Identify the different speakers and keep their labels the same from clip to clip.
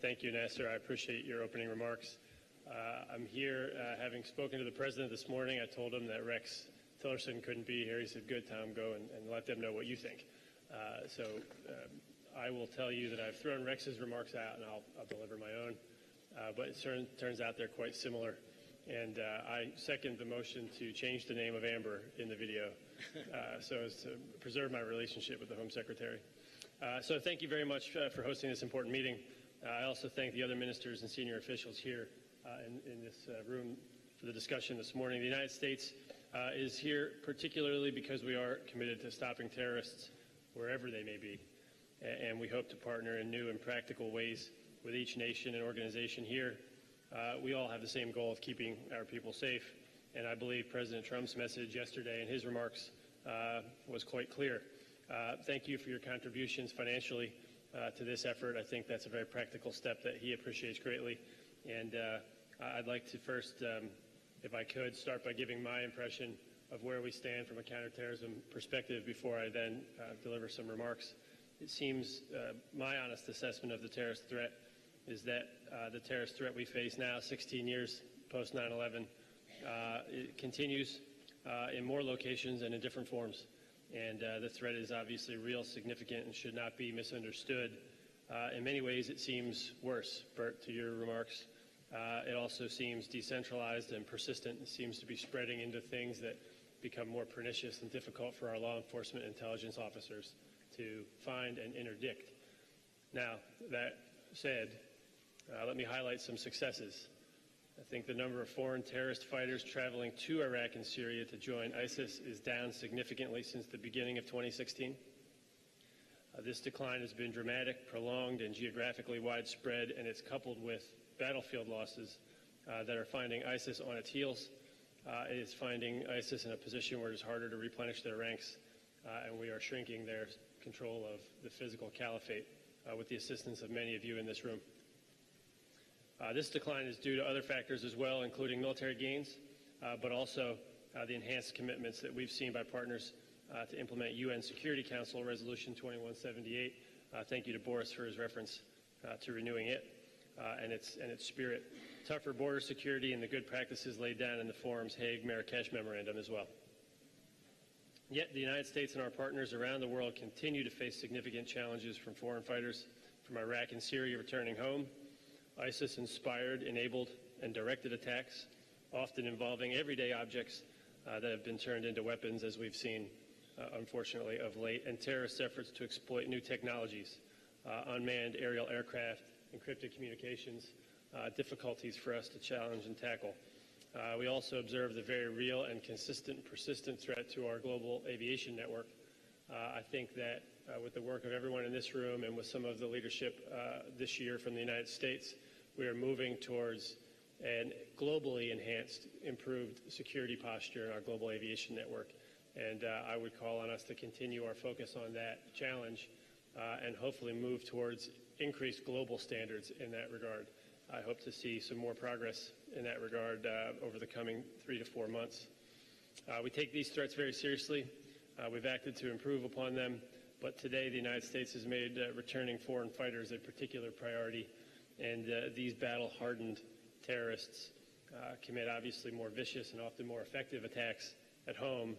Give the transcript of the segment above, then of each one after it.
Speaker 1: Thank you, Nasser. I appreciate your opening remarks. I'm here having spoken to the President this morning. I told him that Rex Tillerson couldn't be here. He said, good, Tom, go and let them know what you think. I will tell you that I've thrown Rex's remarks out and I'll deliver my own. But it turns out they're quite similar. And I second the motion to change the name of Amber in the video so as to preserve my relationship with the Home Secretary. So thank you very much for hosting this important meeting. I also thank the other ministers and senior officials here in this room for the discussion this morning. The United States is here particularly because we are committed to stopping terrorists wherever they may be. And we hope to partner in new and practical ways with each nation and organization here. We all have the same goal of keeping our people safe. And I believe President Trump's message yesterday in his remarks was quite clear. Thank you for your contributions financially to this effort. I think that's a very practical step that he appreciates greatly. And I'd like to first, if I could, start by giving my impression of where we stand from a counterterrorism perspective before I then deliver some remarks. It seems my honest assessment of the terrorist threat is that the terrorist threat we face now, 16 years post 9/11, it continues in more locations and in different forms. And the threat is obviously real, significant, and should not be misunderstood. In many ways, it seems worse, Bert, to your remarks. It also seems decentralized and persistent. It seems to be spreading into things that become more pernicious and difficult for our law enforcement intelligence officers to find and interdict. Now, that said, let me highlight some successes. I think the number of foreign terrorist fighters traveling to Iraq and Syria to join ISIS is down significantly since the beginning of 2016. This decline has been dramatic, prolonged, and geographically widespread, and it's coupled with battlefield losses that are finding ISIS on its heels. It is finding ISIS in a position where it's harder to replenish their ranks, and we are shrinking their control of the physical caliphate with the assistance of many of you in this room. This decline is due to other factors as well, including military gains, but also the enhanced commitments that we've seen by partners to implement UN Security Council Resolution 2178. Thank you to Boris for his reference to renewing it and its spirit. Tougher border security and the good practices laid down in the forum's Hague-Marrakesh Memorandum as well. Yet the United States and our partners around the world continue to face significant challenges from foreign fighters from Iraq and Syria returning home. ISIS-inspired, enabled, and directed attacks, often involving everyday objects that have been turned into weapons, as we've seen, unfortunately, of late, and terrorist efforts to exploit new technologies, unmanned aerial aircraft, encrypted communications, difficulties for us to challenge and tackle. We also observe the very real and consistent, persistent threat to our global aviation network. I think that with the work of everyone in this room and with some of the leadership this year from the United States, we are moving towards a globally enhanced, improved security posture in our global aviation network. And I would call on us to continue our focus on that challenge and hopefully move towards increased global standards in that regard. I hope to see some more progress in that regard over the coming 3 to 4 months. We take these threats very seriously. We've acted to improve upon them, but today the United States has made returning foreign fighters a particular priority, and these battle-hardened terrorists commit obviously more vicious and often more effective attacks at home,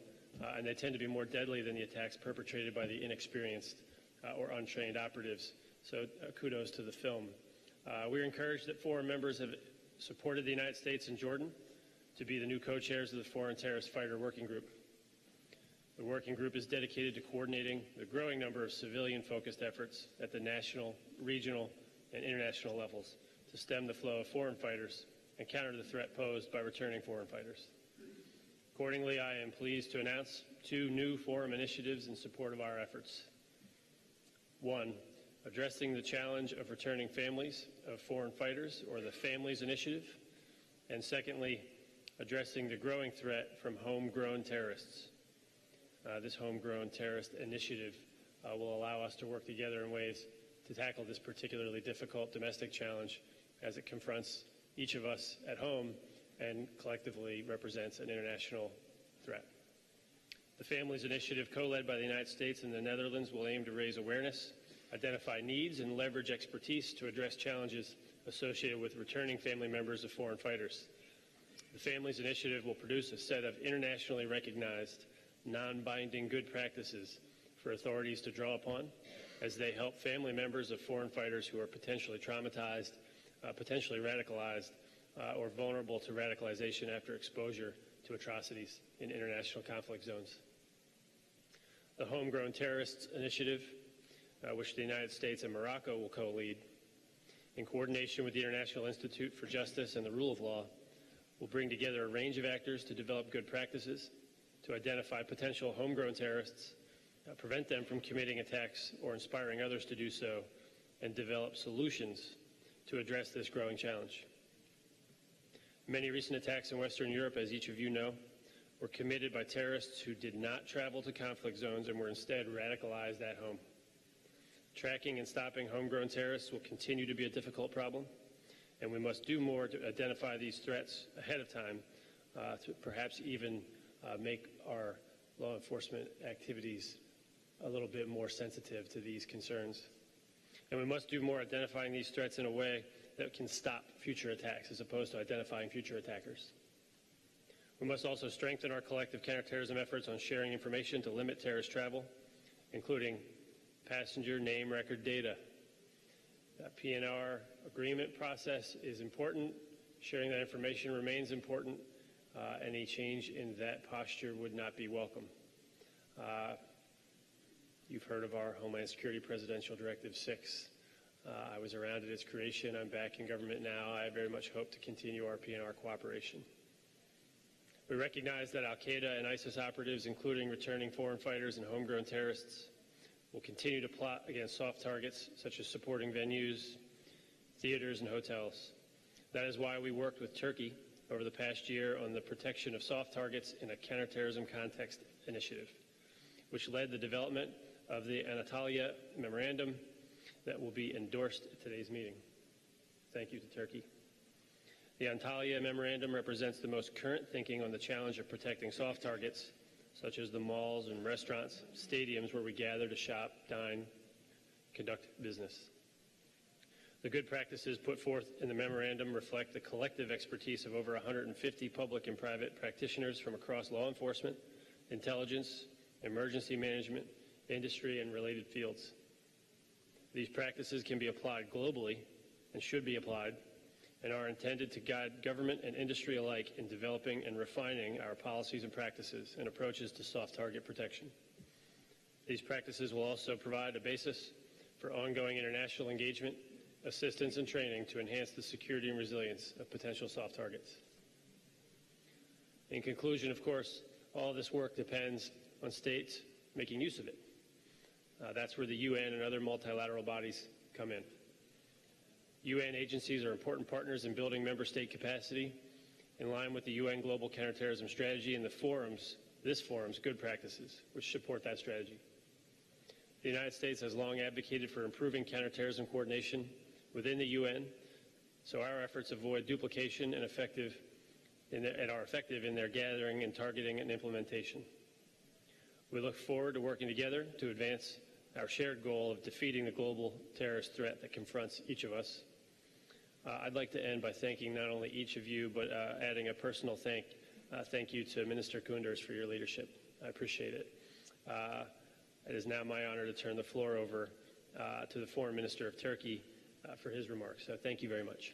Speaker 1: and they tend to be more deadly than the attacks perpetrated by the inexperienced or untrained operatives. So kudos to the film. We're encouraged that foreign members have supported the United States and Jordan to be the new co-chairs of the Foreign Terrorist Fighter Working Group. The working group is dedicated to coordinating the growing number of civilian-focused efforts at the national, regional, and international levels to stem the flow of foreign fighters and counter the threat posed by returning foreign fighters. Accordingly, I am pleased to announce 2 new forum initiatives in support of our efforts. 1, addressing the challenge of returning families of foreign fighters, or the Families Initiative. And secondly, addressing the growing threat from homegrown terrorists. This homegrown terrorist initiative will allow us to work together in ways to tackle this particularly difficult domestic challenge as it confronts each of us at home and collectively represents an international threat. The Families Initiative, co-led by the United States and the Netherlands, will aim to raise awareness identify needs, and leverage expertise to address challenges associated with returning family members of foreign fighters. The Families Initiative will produce a set of internationally recognized, non-binding good practices for authorities to draw upon as they help family members of foreign fighters who are potentially traumatized, potentially radicalized, or vulnerable to radicalization after exposure to atrocities in international conflict zones. The Homegrown Terrorists Initiative, which the United States and Morocco will co-lead, in coordination with the International Institute for Justice and the Rule of Law, will bring together a range of actors to develop good practices, to identify potential homegrown terrorists, prevent them from committing attacks or inspiring others to do so, and develop solutions to address this growing challenge. Many recent attacks in Western Europe, as each of you know, were committed by terrorists who did not travel to conflict zones and were instead radicalized at home. Tracking and stopping homegrown terrorists will continue to be a difficult problem, and we must do more to identify these threats ahead of time, to perhaps even make our law enforcement activities a little bit more sensitive to these concerns. And we must do more identifying these threats in a way that can stop future attacks as opposed to identifying future attackers. We must also strengthen our collective counterterrorism efforts on sharing information to limit terrorist travel, including passenger name record data. That PNR agreement process is important. Sharing that information remains important. Any change in that posture would not be welcome. You've heard of our Homeland Security Presidential Directive 6. I was around at its creation. I'm back in government now. I very much hope to continue our PNR cooperation. We recognize that al-Qaeda and ISIS operatives, including returning foreign fighters and homegrown terrorists, will continue to plot against soft targets such as supporting venues, theaters, and hotels. That is why we worked with Turkey over the past year on the protection of soft targets in a counterterrorism context initiative, which led the development of the Antalya Memorandum that will be endorsed at today's meeting. Thank you to Turkey. The Antalya Memorandum represents the most current thinking on the challenge of protecting soft targets, such as the malls and restaurants, stadiums where we gather to shop, dine, conduct business. The good practices put forth in the memorandum reflect the collective expertise of over 150 public and private practitioners from across law enforcement, intelligence, emergency management, industry, and related fields. These practices can be applied globally and should be applied, and are intended to guide government and industry alike in developing and refining our policies and practices and approaches to soft target protection. These practices will also provide a basis for ongoing international engagement, assistance, and training to enhance the security and resilience of potential soft targets. In conclusion, of course, all this work depends on states making use of it. That's where the UN and other multilateral bodies come in. UN agencies are important partners in building member state capacity in line with the UN Global Counterterrorism Strategy and this forum's good practices, which support that strategy. The United States has long advocated for improving counterterrorism coordination within the UN, so our efforts avoid duplication and are effective in their gathering and targeting and implementation. We look forward to working together to advance our shared goal of defeating the global terrorist threat that confronts each of us. I'd like to end by thanking not only each of you, but adding a personal thank you to Minister Kunders for your leadership. I appreciate it. It is now my honor to turn the floor over to the Foreign Minister of Turkey for his remarks. So thank you very much.